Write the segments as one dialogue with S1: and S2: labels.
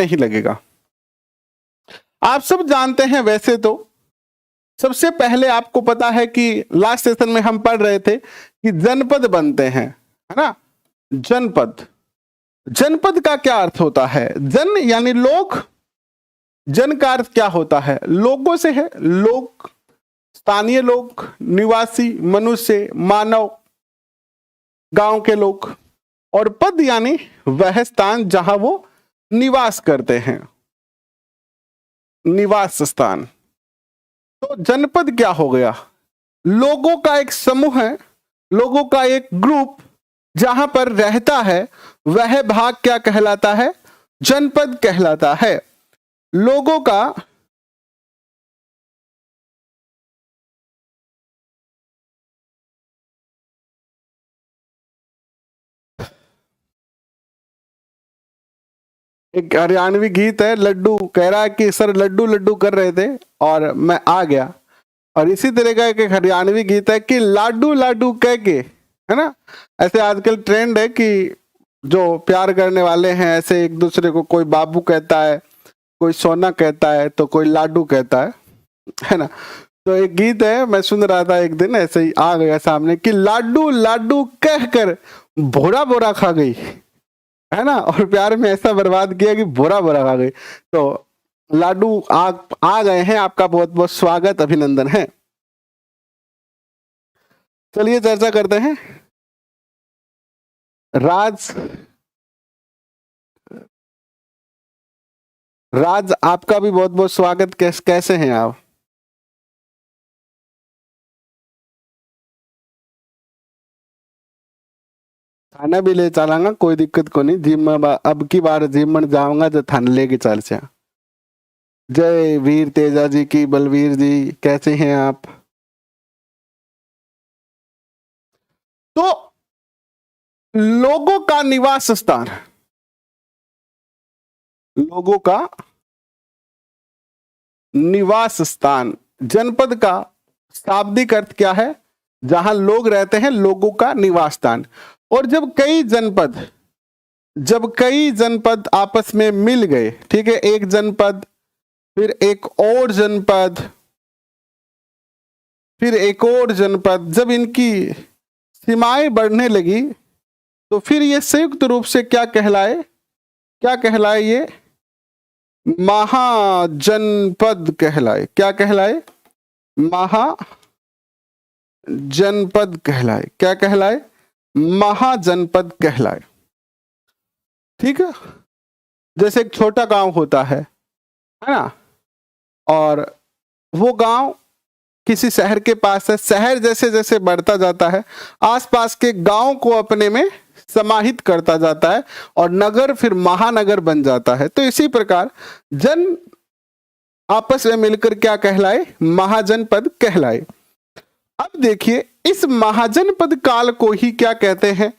S1: नहीं लगेगा। आप सब जानते हैं वैसे तो, सबसे पहले आपको पता है कि लास्ट सेशन में हम पढ़ रहे थे कि जनपद बनते हैं, है ना। जनपद, जनपद का क्या अर्थ होता है? जन यानी लोग, जन का अर्थ क्या होता है? लोगों से है, लोग, स्थानीय लोग, निवासी, मनुष्य, मानव, गांव के लोग। और पद यानी वह स्थान जहां वो निवास करते हैं, निवास स्थान। तो जनपद क्या हो गया? लोगों का एक समूह है, लोगों का एक ग्रुप जहां पर रहता है, वह भाग क्या कहलाता है? जनपद कहलाता है। लोगों का एक हरियाणवी गीत है, लड्डू कह रहा है कि सर लड्डू लड्डू कर रहे थे और मैं आ गया। और इसी तरह का एक हरियाणवी गीत है कि लाडू लाडू कह के, है ना। ऐसे आजकल ट्रेंड है कि जो प्यार करने वाले हैं ऐसे एक दूसरे को, कोई बाबू कहता है, कोई सोना कहता है, तो कोई लाडू कहता है ना। तो एक गीत है, मैं सुन रहा था एक दिन, ऐसे ही आ गया सामने कि लाडू लाडू कहकर भोरा भोरा खा गई, है ना। और प्यार में ऐसा बर्बाद किया कि भोरा भोरा खा गई। तो लाडू आ गए हैं, आपका बहुत बहुत स्वागत, अभिनंदन है। चलिए चर्चा करते हैं। राज आपका भी बहुत बहुत स्वागत। कैसे हैं आप? खाना भी ले चलांगा, कोई दिक्कत को नहीं। जिम अब की बार जिम में जाऊंगा तो थान लेके चल से। जय वीर तेजा जी की। बलवीर जी कैसे हैं आप? तो लोगों का निवास स्थान, लोगों का निवास स्थान, जनपद का शाब्दिक अर्थ क्या है? जहां लोग रहते हैं, लोगों का निवास स्थान। और जब कई जनपद आपस में मिल गए, ठीक है, एक जनपद, फिर एक और जनपद, फिर एक और जनपद, जब इनकी सीमाएं बढ़ने लगी तो फिर ये संयुक्त रूप से क्या कहलाए? क्या कहलाए? ये महाजनपद कहलाए। क्या कहलाए? महाजनपद कहलाए। क्या कहलाए? महाजनपद कहलाए। ठीक है। जैसे एक छोटा गांव होता है ना, और वो गांव किसी शहर के पास है। शहर जैसे जैसे बढ़ता जाता है, आसपास के गांव को अपने में समाहित करता जाता है, और नगर फिर महानगर बन जाता है। तो इसी प्रकार जन आपस में मिलकर क्या कहलाए? महाजनपद कहलाए। अब देखिए, इस महाजनपद काल को ही क्या कहते हैं?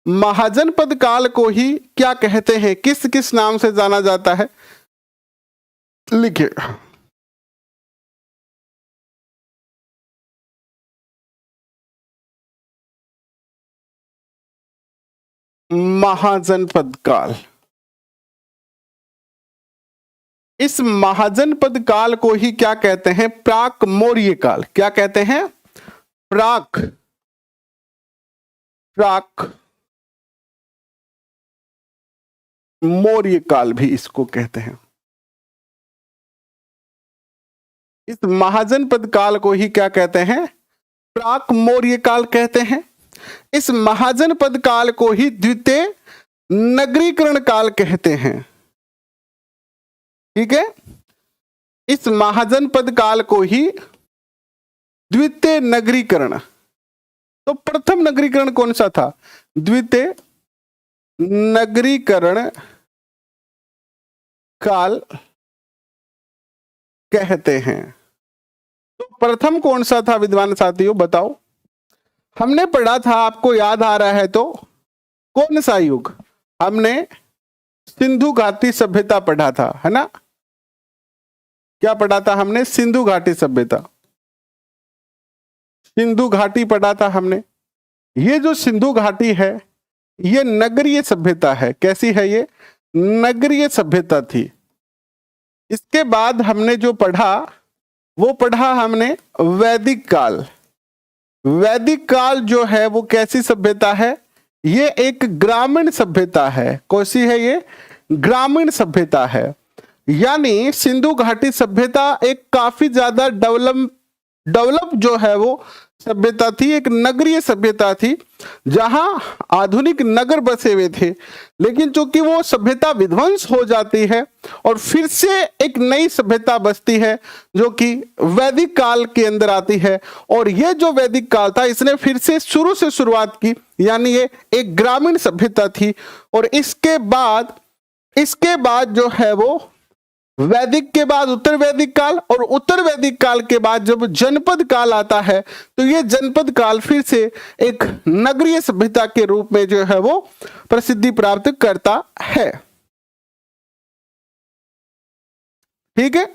S1: महाजनपद काल को ही क्या कहते हैं? किस किस नाम से जाना जाता है? लिखिए। महाजनपद काल, इस महाजनपद काल को ही क्या कहते हैं? प्राक मौर्य काल। क्या कहते हैं? प्राक मौर्य काल भी इसको कहते हैं। इस महाजनपद काल को ही क्या कहते हैं? प्राक मौर्य काल कहते हैं। इस महाजनपद काल को ही द्वितीय नगरीकरण काल कहते हैं। ठीक है, इस महाजनपद काल को ही द्वितीय नगरीकरण। तो प्रथम नगरीकरण कौन सा था? द्वितीय नगरीकरण काल कहते हैं। तो प्रथम कौन सा था विद्वान साथियों, बताओ? हमने पढ़ा था, आपको याद आ रहा है तो, कौन सा युग? हमने सिंधु घाटी सभ्यता पढ़ा था, है ना। क्या पढ़ा था हमने? सिंधु घाटी सभ्यता, सिंधु घाटी पढ़ा था हमने। ये जो सिंधु घाटी है, ये नगरीय सभ्यता है। कैसी है ये? नगरीय सभ्यता थी। इसके बाद हमने जो पढ़ा वो पढ़ा हमने वैदिक काल। वैदिक काल जो है वो कैसी सभ्यता है? ये एक ग्रामीण सभ्यता है। कौन सी है ये? ग्रामीण सभ्यता है। यानी सिंधु घाटी सभ्यता एक काफी ज्यादा डेवलप जो है वो सभ्यता थी, एक नगरीय सभ्यता थी जहां आधुनिक नगर बसे हुए थे। लेकिन चूंकि वो सभ्यता विध्वंस हो जाती है और फिर से एक नई सभ्यता बसती है जो कि वैदिक काल के अंदर आती है। और ये जो वैदिक काल था इसने फिर से शुरुआत की, यानी ये एक ग्रामीण सभ्यता थी। और इसके बाद जो है वो वैदिक के बाद उत्तर वैदिक काल, और उत्तर वैदिक काल के बाद जब जनपद काल आता है तो ये जनपद काल फिर से एक नगरीय सभ्यता के रूप में जो है वो प्रसिद्धि प्राप्त करता है। ठीक है,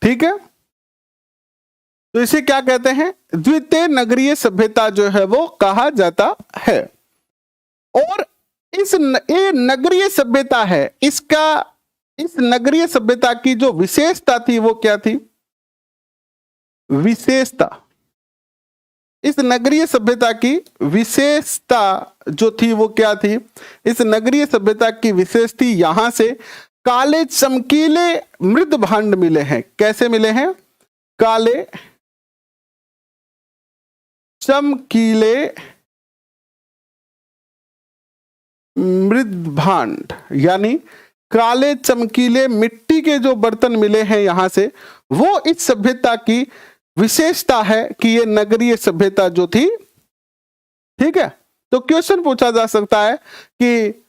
S1: ठीक है। तो इसे क्या कहते हैं? द्वितीय नगरीय सभ्यता जो है वो कहा जाता है। और ये नगरीय सभ्यता है, इस नगरीय सभ्यता की जो विशेषता थी वो क्या थी? विशेषता, इस नगरीय सभ्यता की विशेषता जो थी वो क्या थी? इस नगरीय सभ्यता की विशेषता यहां से काले चमकीले मृद भांड मिले हैं। कैसे मिले हैं? काले चमकीले मृद भांड, यानी काले चमकीले मिट्टी के जो बर्तन मिले हैं यहां से, वो इस सभ्यता की विशेषता है कि ये नगरीय सभ्यता जो थी। ठीक है, तो क्वेश्चन पूछा जा सकता है कि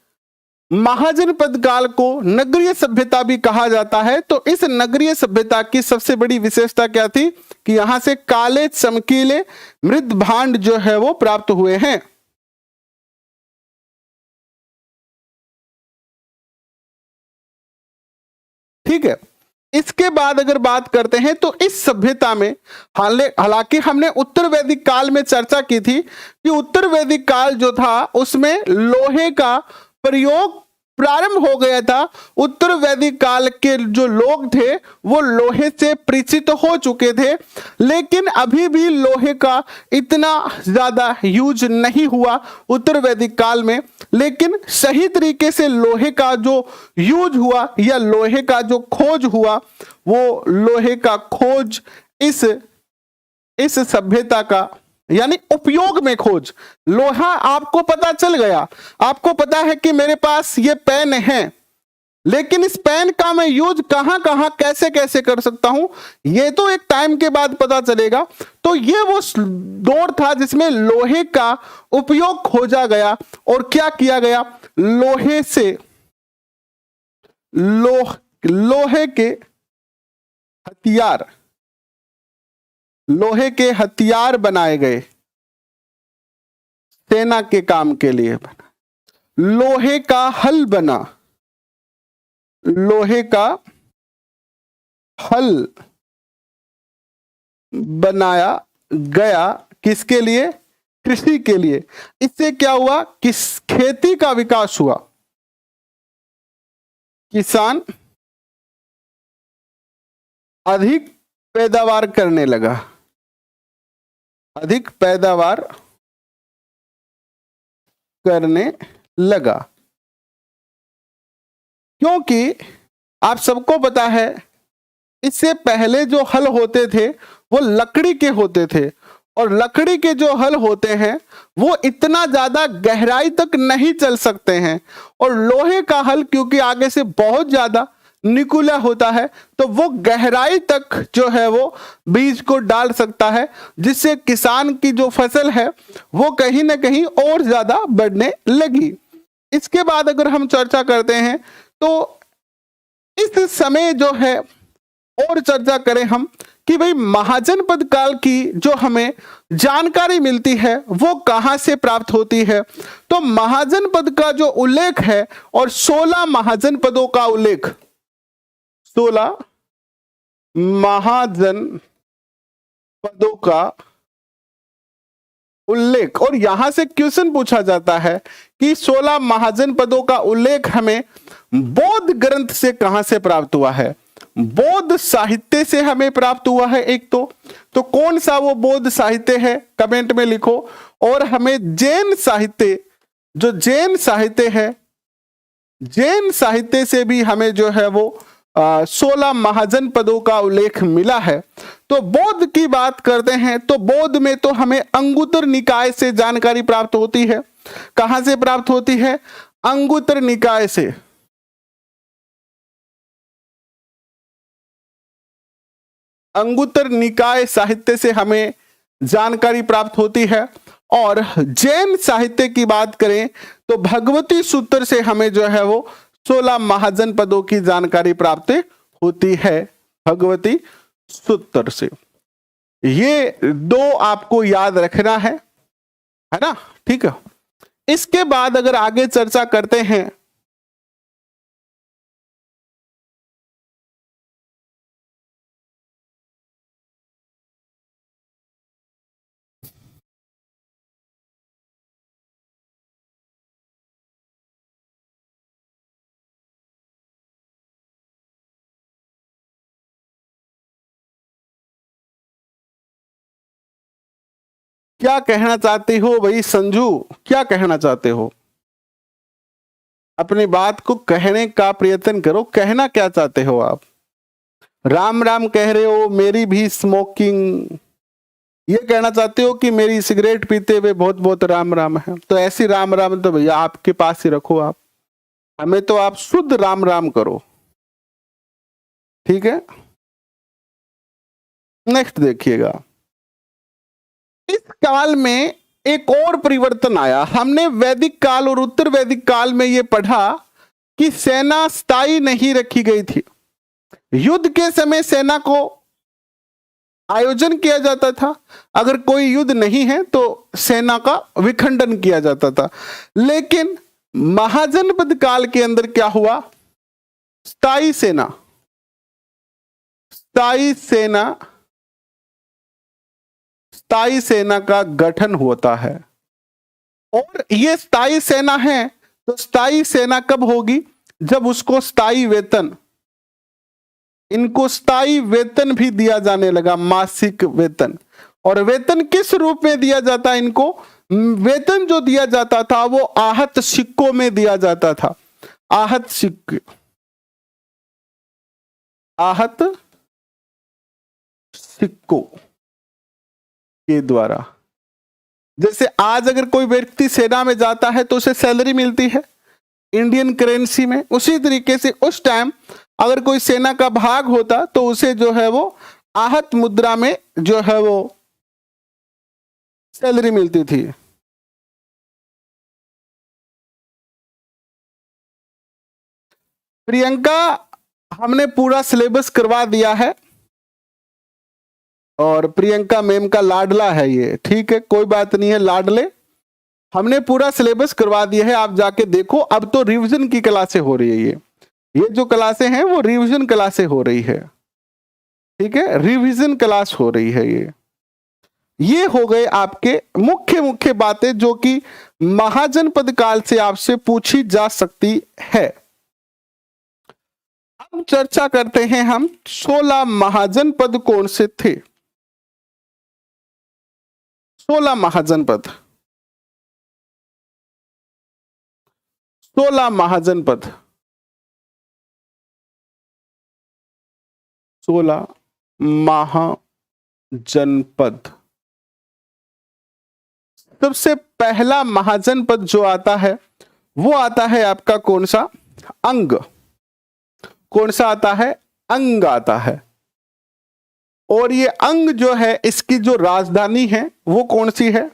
S1: महाजनपद काल को नगरीय सभ्यता भी कहा जाता है, तो इस नगरीय सभ्यता की सबसे बड़ी विशेषता क्या थी कि यहां से काले चमकीले मृद भांड जो है वो प्राप्त हुए हैं। ठीक है, इसके बाद अगर बात करते हैं तो इस सभ्यता में हालांकि हमने उत्तर वैदिक काल में चर्चा की थी कि उत्तर वैदिक काल जो था उसमें लोहे का प्रयोग प्रारंभ हो गया था। उत्तर वैदिक काल के जो लोग थे वो लोहे से परिचित हो चुके थे, लेकिन अभी भी लोहे का इतना ज्यादा यूज नहीं हुआ उत्तर वैदिक काल में। लेकिन सही तरीके से लोहे का जो यूज हुआ या लोहे का जो खोज हुआ, वो लोहे का खोज इस सभ्यता का, यानी उपयोग में खोज, लोहा आपको पता चल गया, आपको पता है कि मेरे पास ये पेन है, लेकिन इस पेन का मैं यूज कहां कहां कैसे कैसे कर सकता हूं, ये तो एक टाइम के बाद पता चलेगा। तो ये वो दौर था जिसमें लोहे का उपयोग खोजा गया और क्या किया गया, लोहे से लोहे हथियार बनाए गए, सेना के काम के लिए बना। लोहे का हल बना, लोहे का हल बनाया गया, किसके लिए? कृषि के लिए। इससे क्या हुआ? खेती का विकास हुआ, किसान अधिक पैदावार करने लगा, अधिक पैदावार करने लगा। क्योंकि आप सबको पता है इससे पहले जो हल होते थे वो लकड़ी के होते थे, और लकड़ी के जो हल होते हैं वो इतना ज्यादा गहराई तक नहीं चल सकते हैं, और लोहे का हल क्योंकि आगे से बहुत ज्यादा निकुला होता है तो वो गहराई तक जो है वो बीज को डाल सकता है, जिससे किसान की जो फसल है वो कहीं ना कहीं और ज्यादा बढ़ने लगी। इसके बाद अगर हम चर्चा करते हैं तो इस समय जो है और चर्चा करें हम कि भाई महाजनपद काल की जो हमें जानकारी मिलती है वो कहां से प्राप्त होती है। तो महाजनपद का जो उल्लेख है और 16 महाजनपदों का उल्लेख, 16 महाजन पदों का उल्लेख। और यहां से क्वेश्चन पूछा जाता है कि 16 महाजन पदों का उल्लेख हमें बौद्ध ग्रंथ से कहां से प्राप्त हुआ है? बौद्ध साहित्य से हमें प्राप्त हुआ है एक तो कौन सा वो बौद्ध साहित्य है? कमेंट में लिखो। और हमें जैन साहित्य, जो जैन साहित्य है, जैन साहित्य से भी हमें जो है वो 16 महाजन पदों का उल्लेख मिला है। तो बौद्ध की बात करते हैं तो बौद्ध में तो हमें अंगुत्तर निकाय से जानकारी प्राप्त होती है। कहां से प्राप्त होती है? अंगुत्तर निकाय से। अंगुत्तर निकाय साहित्य से हमें जानकारी प्राप्त होती है। और जैन साहित्य की बात करें तो भगवती सूत्र से हमें जो है वो 16 महाजन पदों की जानकारी प्राप्त होती है, भगवती सूत्र से। ये दो आपको याद रखना है ना? ठीक है। इसके बाद अगर आगे चर्चा करते हैं, क्या कहना चाहती हो भाई संजू? क्या कहना चाहते हो? अपनी बात को कहने का प्रयत्न करो। कहना क्या चाहते हो आप? राम राम कह रहे हो, मेरी भी स्मोकिंग, ये कहना चाहते हो कि मेरी सिगरेट पीते हुए बहुत बहुत राम राम है? तो ऐसी राम राम तो भैया आपके पास ही रखो आप, हमें तो आप शुद्ध राम राम करो। ठीक है, नेक्स्ट देखिएगा। इस काल में एक और परिवर्तन आया। हमने वैदिक काल और उत्तर वैदिक काल में यह पढ़ा कि सेना स्थायी नहीं रखी गई थी। युद्ध के समय सेना को आयोजन किया जाता था, अगर कोई युद्ध नहीं है तो सेना का विखंडन किया जाता था। लेकिन महाजनपद काल के अंदर क्या हुआ? स्थायी सेना, स्थायी सेना, स्थायी सेना का गठन होता है। और ये स्थायी सेना है तो स्थायी सेना कब होगी? जब उसको स्थायी वेतन, इनको स्थायी वेतन भी दिया जाने लगा, मासिक वेतन। और वेतन किस रूप में दिया जाता है इनको? वेतन जो दिया जाता था वो आहत सिक्कों में दिया जाता था। आहत सिक्के, आहत सिक्कों के द्वारा। जैसे आज अगर कोई व्यक्ति सेना में जाता है तो उसे सैलरी मिलती है इंडियन करेंसी में, उसी तरीके से उस टाइम अगर कोई सेना का भाग होता तो उसे जो है वो आहत मुद्रा में जो है वो सैलरी मिलती थी। प्रियंका, हमने पूरा सिलेबस करवा दिया है और प्रियंका मैम का लाडला है ये। ठीक है, कोई बात नहीं है लाडले, हमने पूरा सिलेबस करवा दिया है। आप जाके देखो, अब तो रिवीजन की क्लासें हो रही है। ये जो क्लासें हैं वो रिवीजन क्लासें हो रही है। ठीक है, रिवीजन क्लास हो रही है। ये हो गए आपके मुख्य मुख्य बातें जो कि महाजनपद काल से आपसे पूछी जा सकती है। अब चर्चा करते हैं हम 16 महाजनपद कौन से थे। 16 महाजनपद, 16 महाजनपद, 16 महाजनपद। सबसे पहला महाजनपद जो आता है वो आता है आपका कौन सा? अंग। कौन सा आता है? अंग आता है। और ये अंग जो है इसकी जो राजधानी है वो कौन सी है?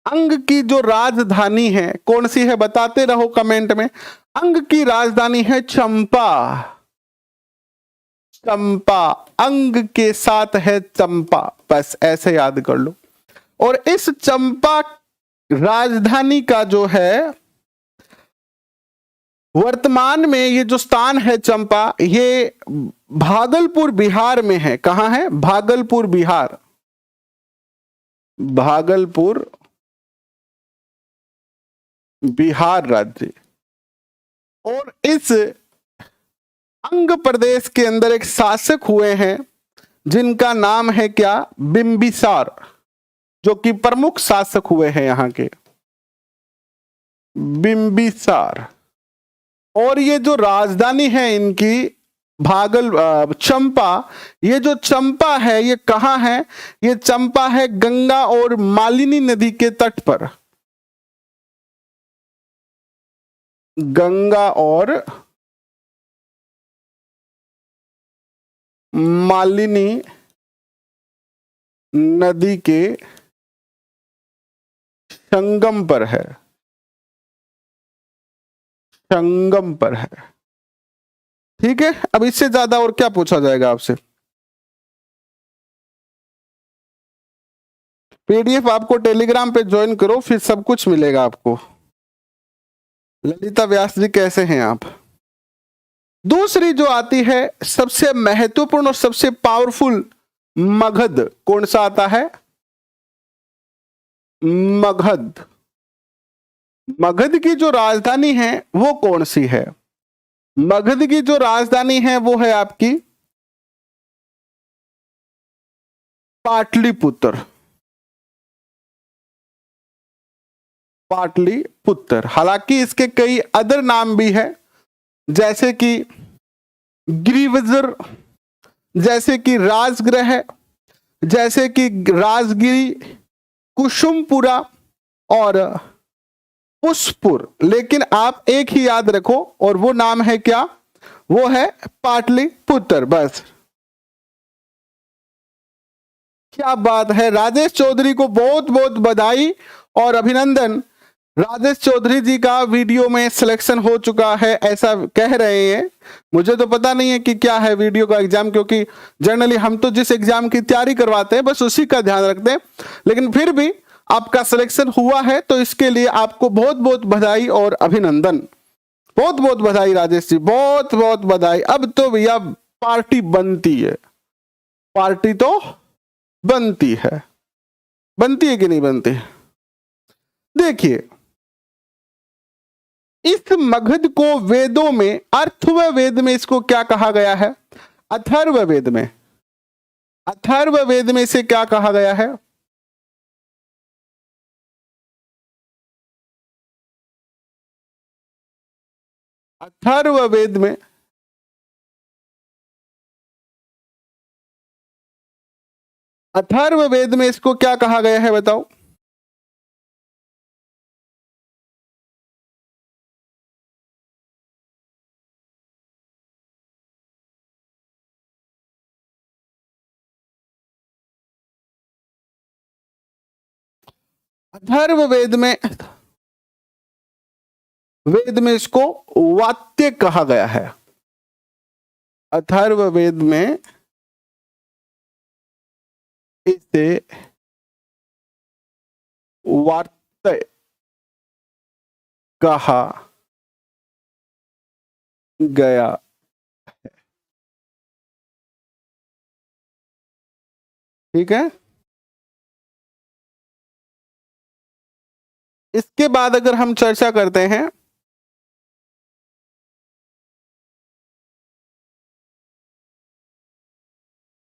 S1: अंग की जो राजधानी है कौन सी है? बताते रहो कमेंट में। अंग की राजधानी है चंपा। चंपा, अंग के साथ है चंपा, बस ऐसे याद कर लो। और इस चंपा राजधानी का जो है वर्तमान में ये जो स्थान है चंपा, ये भागलपुर बिहार में है। कहां है? भागलपुर बिहार। भागलपुर बिहार राज्य। और इस अंग प्रदेश के अंदर एक शासक हुए हैं जिनका नाम है क्या? बिंबिसार, जो कि प्रमुख शासक हुए हैं यहां के, बिंबिसार। और ये जो राजधानी है इनकी चंपा, ये जो चंपा है ये कहां है? ये चंपा है गंगा और मालिनी नदी के तट पर। गंगा और मालिनी नदी के संगम पर है, संगम पर है। ठीक है, अब इससे ज्यादा और क्या पूछा जाएगा आपसे? पीडीएफ आपको टेलीग्राम पे ज्वाइन करो, फिर सब कुछ मिलेगा आपको। ललिता व्यास जी कैसे हैं आप? दूसरी जो आती है सबसे महत्वपूर्ण और सबसे पावरफुल, मगध। कौन सा आता है? मगध। मगध की जो राजधानी है वो कौन सी है? मगध की जो राजधानी है वो है आपकी पाटलिपुत्र। पाटलिपुत्र। हालांकि इसके कई अदर नाम भी है, जैसे कि गिरिवज्र, जैसे कि राजगृह, जैसे कि राजगिरी, कुसुमपुरा और पुष्पुर। लेकिन आप एक ही याद रखो, और वो नाम है क्या? वो है पाटलिपुत्र। बस। क्या बात है! राजेश चौधरी को बहुत बहुत बधाई और अभिनंदन। राजेश चौधरी जी का वीडियो में सिलेक्शन हो चुका है ऐसा कह रहे हैं। मुझे तो पता नहीं है कि क्या है वीडियो का एग्जाम, क्योंकि जनरली हम तो जिस एग्जाम की तैयारी करवाते हैं बस उसी का ध्यान रखते हैं। लेकिन फिर भी आपका सिलेक्शन हुआ है तो इसके लिए आपको बहुत बहुत बधाई और अभिनंदन। बहुत बहुत बधाई राजेश जी, बहुत बहुत बधाई। अब तो भैया पार्टी बनती है, पार्टी तो बनती है। बनती है कि नहीं बनती? देखिए, इस मगध को वेदों में, अथर्ववेद में इसको क्या कहा गया है? अथर्ववेद में, अथर्ववेद में इसे क्या कहा गया है? अथर्ववेद में अथर्ववेद में इसको क्या कहा गया है बताओ? अथर्ववेद में, वेद में इसको वात्य कहा गया है। अथर्ववेद में इसे वात्य कहा गया। ठीक है, इसके बाद अगर हम चर्चा करते हैं,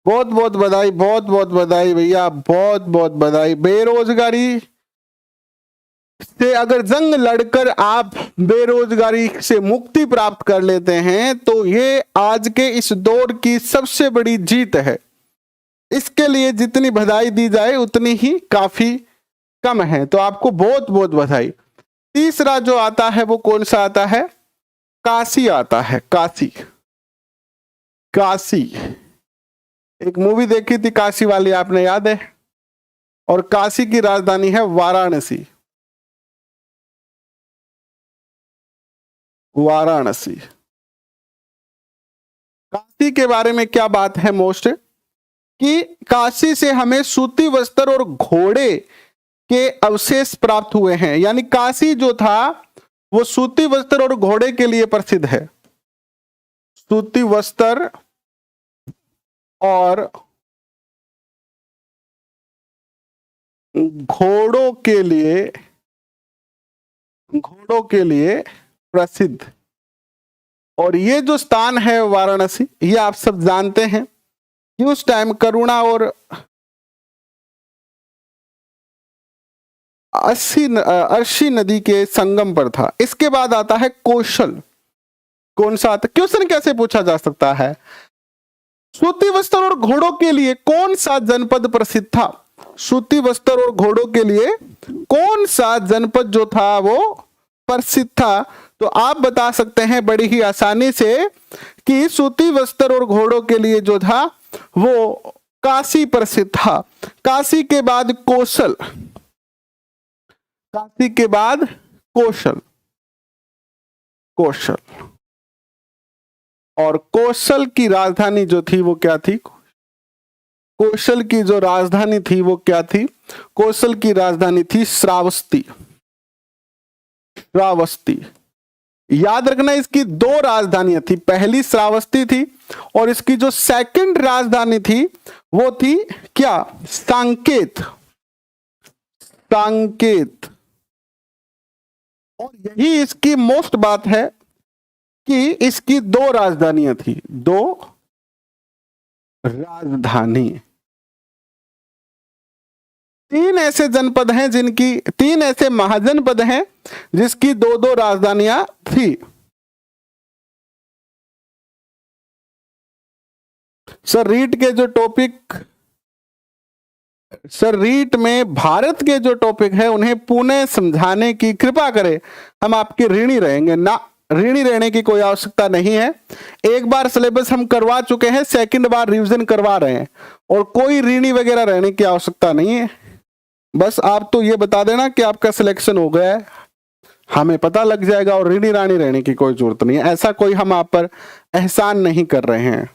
S1: बहुत बहुत बधाई, बहुत बहुत बधाई भैया, बहुत बहुत बधाई। बेरोजगारी से अगर जंग लड़कर आप बेरोजगारी से मुक्ति प्राप्त कर लेते हैं तो ये आज के इस दौर की सबसे बड़ी जीत है। इसके लिए जितनी बधाई दी जाए उतनी ही काफी कम है, तो आपको बहुत बहुत बधाई। तीसरा जो आता है वो कौन सा आता है? काशी आता है। काशी, काशी। एक मूवी देखी थी काशी वाली, आपने याद है? और काशी की राजधानी है वाराणसी। वाराणसी। काशी के बारे में क्या बात है मोस्ट, कि काशी से हमें सूती वस्त्र और घोड़े के अवशेष प्राप्त हुए हैं। यानी काशी जो था वो सूती वस्त्र और घोड़े के लिए प्रसिद्ध है। सूती वस्त्र और घोड़ों के लिए प्रसिद्ध। और ये जो स्थान है वाराणसी, ये आप सब जानते हैं कि उस टाइम करुणा और अर्शी नदी के संगम पर था। इसके बाद आता है कौशल। कौन सा आता? क्वेश्चन कैसे पूछा जा सकता है? सूती वस्त्र और घोड़ों के लिए कौन सा जनपद प्रसिद्ध था? सूती वस्त्र और घोड़ों के लिए कौन सा जनपद जो था वो प्रसिद्ध था? तो आप बता सकते हैं बड़ी ही आसानी से कि सूती वस्त्र और घोड़ों के लिए जो था वो काशी प्रसिद्ध था। काशी के बाद कौशल, काशी के बाद कौशल, कौशल। और कौशल की राजधानी जो थी वो क्या थी? कौशल की जो राजधानी थी वो क्या थी? कौशल की राजधानी थी श्रावस्ती। श्रावस्ती। याद रखना, इसकी दो राजधानियां थी, पहली श्रावस्ती थी और इसकी जो सेकंड राजधानी थी वो थी क्या? सांकेत। सांकेत। और यही इसकी मोस्ट बात है कि इसकी दो राजधानियां थी, दो राजधानी। तीन ऐसे जनपद हैं जिनकी, तीन ऐसे महाजनपद हैं जिसकी दो दो राजधानियां थी। सर रीट के जो टॉपिक, सर रीट में भारत के जो टॉपिक है उन्हें पुनः समझाने की कृपा करें, हम आपके ऋणी रहेंगे। ना, ऋणी रहने की कोई आवश्यकता नहीं है। एक बार सिलेबस हम करवा चुके हैं, सेकंड बार रिवीजन करवा रहे हैं और कोई ऋणी वगैरह रहने की आवश्यकता नहीं है। बस आप तो ये बता देना कि आपका सिलेक्शन हो गया है, हमें पता लग जाएगा और ऋणी रानी रहने की कोई जरूरत नहीं है। ऐसा कोई हम आप पर एहसान नहीं कर रहे हैं।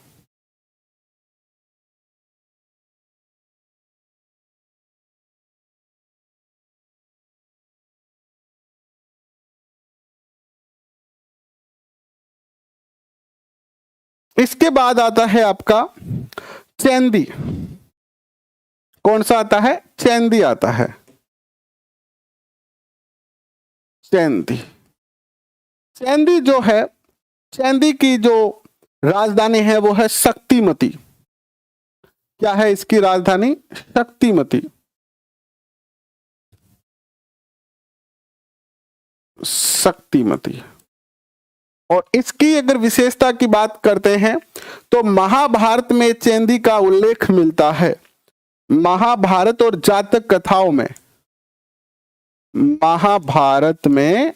S1: इसके बाद आता है आपका चैंदी। कौन सा आता है? चैंदी आता है। चैंदी। चैंदी जो है, चैंदी की जो राजधानी है वो है शक्तिमती। क्या है इसकी राजधानी? शक्तिमती। शक्तिमती। और इसकी अगर विशेषता की बात करते हैं तो महाभारत में चैंदी का उल्लेख मिलता है। महाभारत और जातक कथाओं में, महाभारत में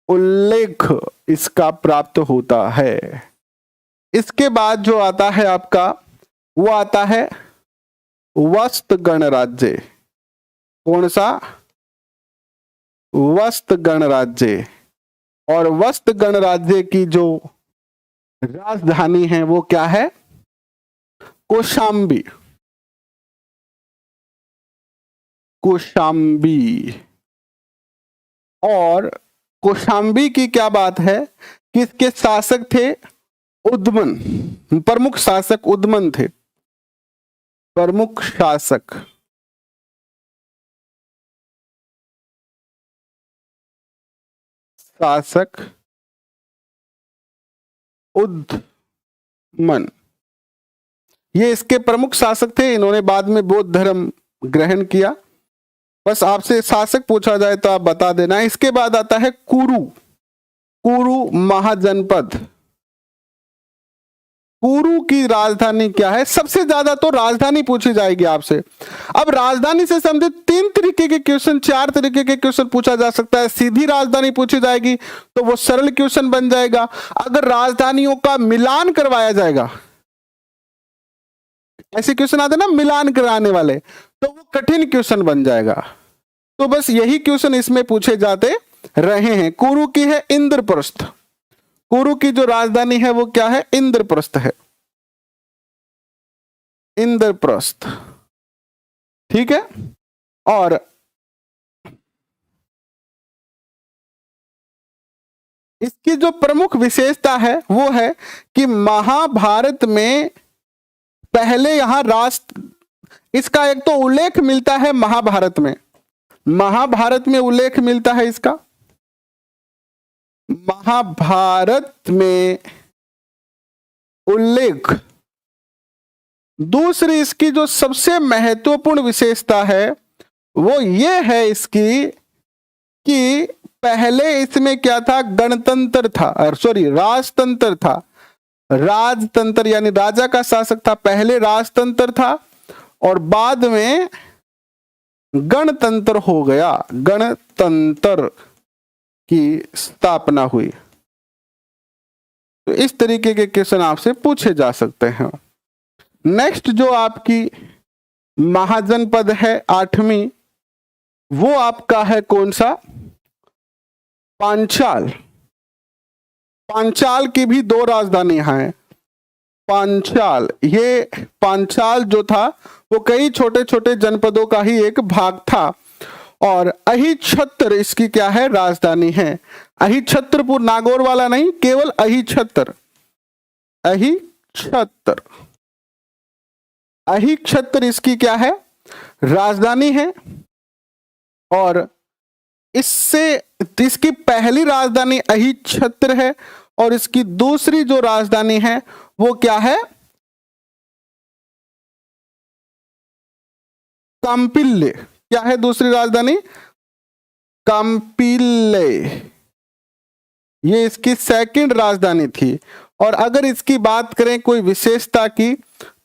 S1: उल्लेख इसका प्राप्त होता है। इसके बाद जो आता है आपका, वो आता है वस्त गणराज्य। कौन सा? वस्त गणराज्य। और वस्त गणराज्य की जो राजधानी है वो क्या है? कौशाम्बी। कौशाम्बी। और कौशाम्बी की क्या बात है कि इसके शासक थे उद्मन, प्रमुख शासक उद्मन थे। प्रमुख शासक, शासक उद्मन, ये इसके प्रमुख शासक थे। इन्होंने बाद में बौद्ध धर्म ग्रहण किया। बस आपसे शासक पूछा जाए तो आप बता देना। इसके बाद आता है कुरु। कुरु महाजनपद। कुरु की राजधानी क्या है? सबसे ज्यादा तो राजधानी पूछी जाएगी आपसे। अब राजधानी से संबंधित तीन तरीके के क्वेश्चन, चार तरीके के क्वेश्चन पूछा जा सकता है। सीधी राजधानी पूछी जाएगी तो वो सरल क्वेश्चन बन जाएगा। अगर राजधानियों का मिलान करवाया जाएगा, ऐसे क्वेश्चन आते ना मिलान कराने वाले, तो वो कठिन क्वेश्चन बन जाएगा। तो बस यही क्वेश्चन इसमें पूछे जाते रहे हैं। कुरु की है इंद्रप्रस्थ। कुरु की जो राजधानी है वो क्या है? इंद्रप्रस्थ है। इंद्रप्रस्थ, ठीक है। और इसकी जो प्रमुख विशेषता है वो है कि महाभारत में पहले यहां राष्ट्र, इसका एक तो उल्लेख मिलता है महाभारत में, महाभारत में उल्लेख मिलता है इसका, महाभारत में उल्लेख। दूसरी इसकी जो सबसे महत्वपूर्ण विशेषता है वो ये है इसकी कि पहले इसमें क्या था, गणतंत्र था, सॉरी राजतंत्र था, राजतंत्र यानी राजा का शासक था, पहले राजतंत्र था और बाद में गणतंत्र हो गया, गणतंत्र की स्थापना हुई। तो इस तरीके के क्वेश्चन आपसे पूछे जा सकते हैं। नेक्स्ट जो आपकी महाजनपद है 8वीं, वो आपका है कौन सा, पांचाल। पांचाल की भी 2 राजधानियां हैं। पांचाल, ये पांचाल जो था वो कई छोटे छोटे जनपदों का ही एक भाग था और अहिछत्र इसकी क्या है, राजधानी है। अहिछत्रपुर, नागौर वाला नहीं, केवल अहिछत्र, अहिछत्र, अहिछत्र इसकी क्या है, राजधानी है। और इससे इसकी पहली राजधानी अहिछत्र है और इसकी दूसरी जो राजधानी है वो क्या है, कांपिल्ले। क्या है दूसरी राजधानी, कांपिल्ले, ये इसकी सेकंड राजधानी थी। और अगर इसकी बात करें कोई विशेषता की,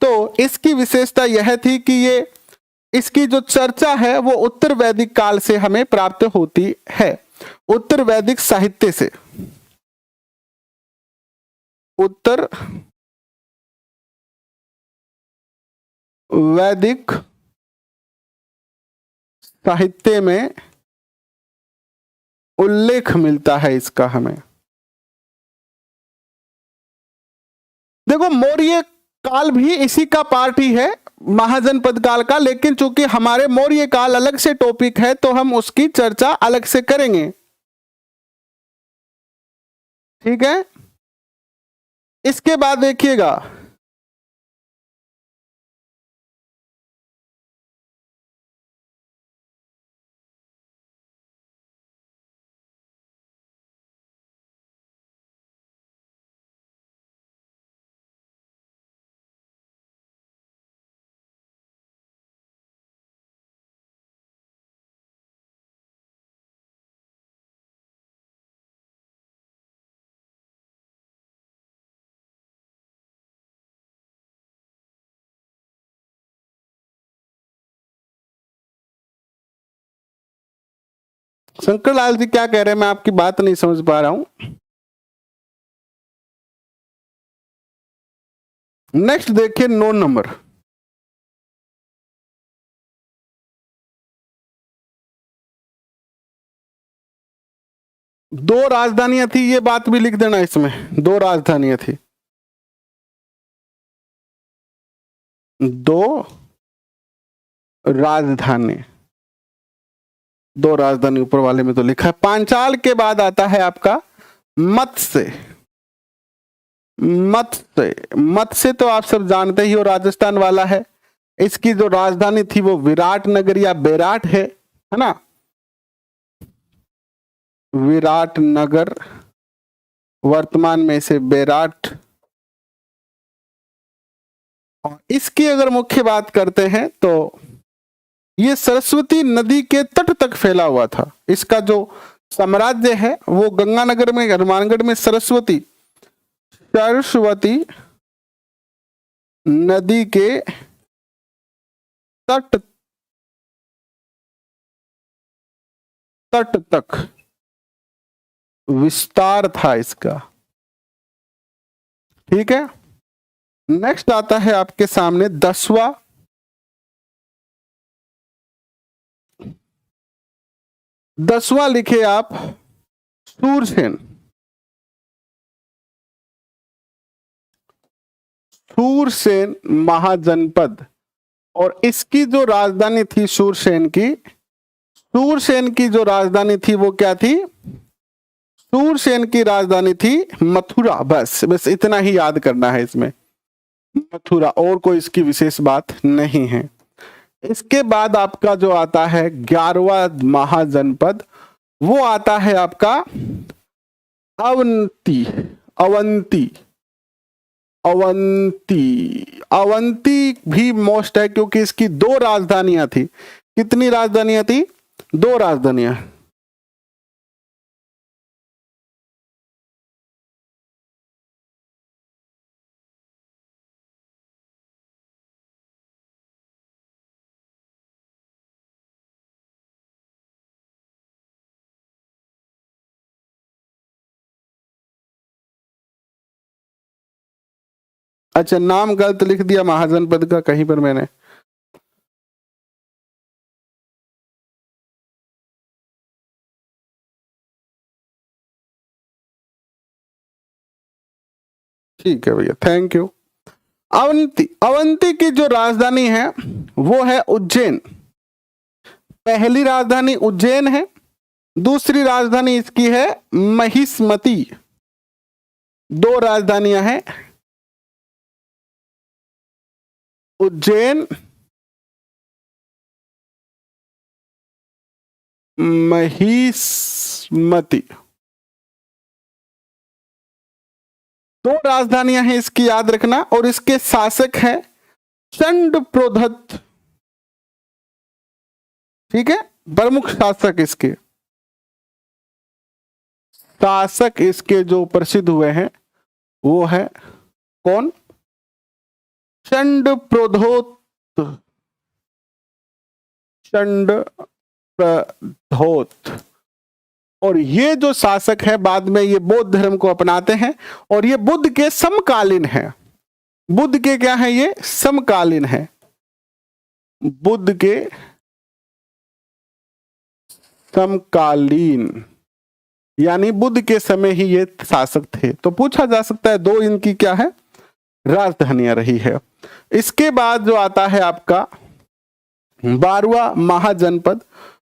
S1: तो इसकी विशेषता यह थी कि ये इसकी जो चर्चा है वो उत्तर वैदिक काल से हमें प्राप्त होती है, उत्तर वैदिक साहित्य से, उत्तर वैदिक साहित्य में उल्लेख मिलता है इसका हमें। देखो मौर्य काल भी इसी का पार्ट ही है, महाजनपद काल का, लेकिन चूंकि हमारे मौर्य काल अलग से टॉपिक है तो हम उसकी चर्चा अलग से करेंगे, ठीक है। इसके बाद देखिएगा शंकर लाल जी क्या कह रहे हैं, मैं आपकी बात नहीं समझ पा रहा हूं। नेक्स्ट देखिए 9 नंबर, दो राजधानियां थी, ये बात भी लिख देना इसमें, 2 राजधानियां थी, 2 राजधानी, 2 राजधानी ऊपर वाले में तो लिखा है। पांचाल के बाद आता है आपका मत्स्य। मत्स्य, मत्स्य तो आप सब जानते ही हो, राजस्थान वाला है। इसकी जो राजधानी थी वो विराट नगर या बेराट है ना, विराट नगर, वर्तमान में इसे बेराट। और इसकी अगर मुख्य बात करते हैं तो ये सरस्वती नदी के तट तक फैला हुआ था। इसका जो साम्राज्य है वो गंगानगर में, हनुमानगढ़ में सरस्वती नदी के तट तक विस्तार था इसका, ठीक है। नेक्स्ट आता है आपके सामने 10वां, लिखे आप सूरसेन। सूरसेन महाजनपद, और इसकी जो राजधानी थी सूरसेन की जो राजधानी थी वो क्या थी, सूरसेन की राजधानी थी मथुरा। बस बस इतना ही याद करना है इसमें, मथुरा, और कोई इसकी विशेष बात नहीं है। इसके बाद आपका जो आता है 11वां महाजनपद, वो आता है आपका अवंती। अवंती अवंती अवंती भी मोस्ट है, क्योंकि इसकी 2 राजधानियां थी। कितनी राजधानियां थी? 2 राजधानियां। अच्छा, नाम गलत लिख दिया महाजनपद का कहीं पर मैंने। ठीक है भैया, थैंक यू। अवंती, अवंती की जो राजधानी है वो है उज्जैन। पहली राजधानी उज्जैन है, दूसरी राजधानी इसकी है महिष्मती। 2 राजधानियां हैं, उज्जैन, महिष्मती। 2 राजधानियां हैं इसकी, याद रखना। और इसके शासक हैं चंड प्रोधत। ठीक है, प्रमुख शासक इसके, शासक इसके जो प्रसिद्ध हुए हैं वो है कौन? चंड प्रोधोत। चंड प्रोधोत। और ये जो शासक है बाद में ये बौद्ध धर्म को अपनाते हैं, और ये बुद्ध के समकालीन है। बुद्ध के क्या है? ये समकालीन है, बुद्ध के समकालीन, यानी बुद्ध के समय ही ये शासक थे। तो पूछा जा सकता है 2 इनकी क्या है? राजधानियां रही है। इसके बाद जो आता है आपका 12वां महाजनपद,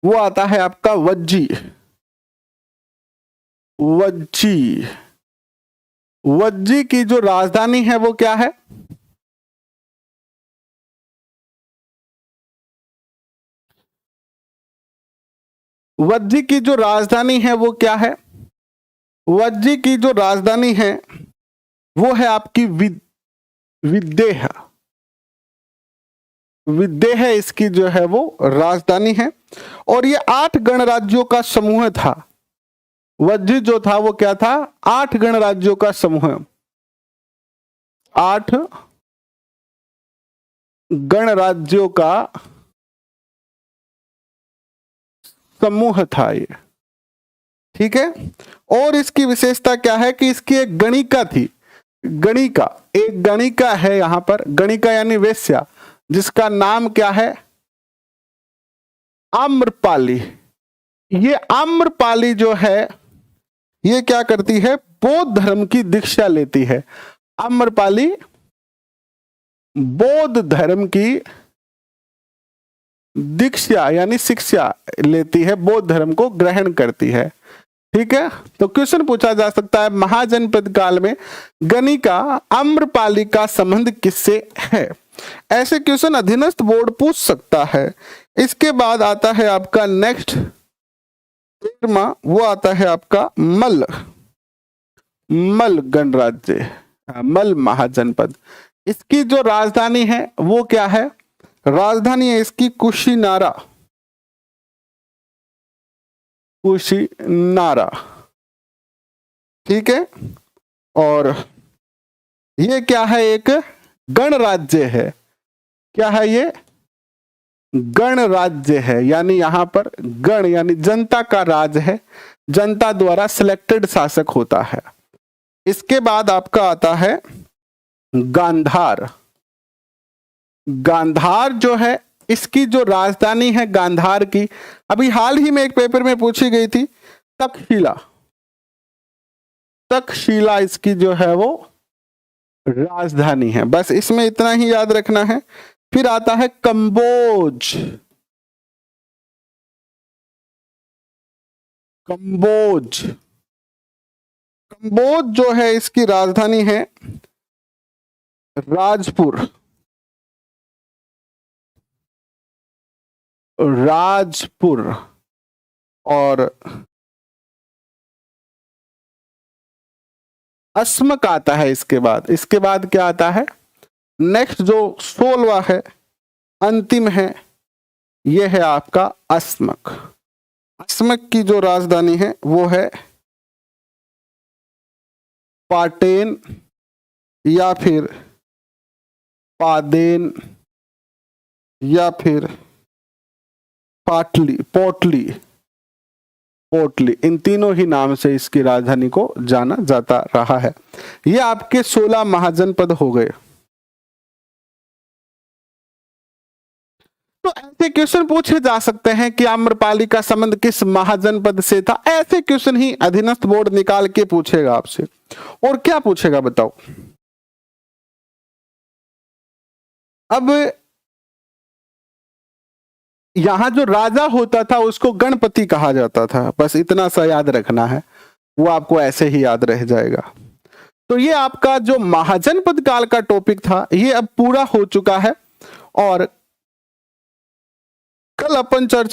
S1: वो आता है आपका वज्जी। वज्जी, वज्जी की जो राजधानी है वो क्या है? वज्जी की जो राजधानी है वो क्या है? वज्जी की जो राजधानी है वो है आपकी विदेह। विदेह इसकी जो है वो राजधानी है। और ये 8 गणराज्यों का समूह था। वज्जी जो था वो क्या था? 8 गणराज्यों का समूह, 8 गणराज्यों का समूह था ये। ठीक है, और इसकी विशेषता क्या है कि इसकी एक गणिका थी। गणिका, एक गणिका है यहां पर, गणिका यानी वेश्या, जिसका नाम क्या है? आम्रपाली। ये आम्रपाली जो है ये क्या करती है? बौद्ध धर्म की दीक्षा लेती है। आम्रपाली बौद्ध धर्म की दीक्षा यानी शिक्षा लेती है, बौद्ध धर्म को ग्रहण करती है। ठीक है, तो क्वेश्चन पूछा जा सकता है महाजनपद काल में गणिका आम्रपाली का संबंध किससे है? ऐसे क्वेश्चन अधीनस्थ बोर्ड पूछ सकता है। इसके बाद आता है आपका नेक्स्ट 13वां, वो आता है आपका मल गणराज्य, मल महाजनपद। इसकी जो राजधानी है वो क्या है? राजधानी है इसकी कुशीनारा। कुशीनारा। ठीक है, और ये क्या है? एक गणराज्य है। क्या है ये? गणराज्य है, यानी यहां पर गण यानी जनता का राज है, जनता द्वारा सिलेक्टेड शासक होता है। इसके बाद आपका आता है गांधार। गांधार जो है इसकी जो राजधानी है गांधार की, अभी हाल ही में एक पेपर में पूछी गई थी, तक्षशिला। तक्षशिला इसकी जो है वो राजधानी है। बस इसमें इतना ही याद रखना है। फिर आता है कंबोज। कंबोज कंबोज जो है इसकी राजधानी है राजपुर। राजपुर। और अस्मक आता है इसके बाद। इसके बाद क्या आता है? नेक्स्ट जो 16वां है, अंतिम है, यह है आपका अस्मक। अस्मक की जो राजधानी है वो है पाटेन या फिर पादेन या फिर पाटली, पोटली, पोटली, इन तीनों ही नाम से इसकी राजधानी को जाना जाता रहा है। ये आपके 16 महाजनपद हो गए। तो ऐसे क्वेश्चन पूछे जा सकते हैं कि आम्रपाली का संबंध किस महाजनपद से था। ऐसे क्वेश्चन ही अधीनस्थ बोर्ड निकाल के पूछेगा आपसे। और क्या पूछेगा बताओ? अब यहां जो राजा होता था उसको गणपति कहा जाता था, बस इतना सा याद रखना है, वो आपको ऐसे ही याद रह जाएगा। तो ये आपका जो महाजनपद काल का टॉपिक था ये अब पूरा हो चुका है। और कल अपन चर्चा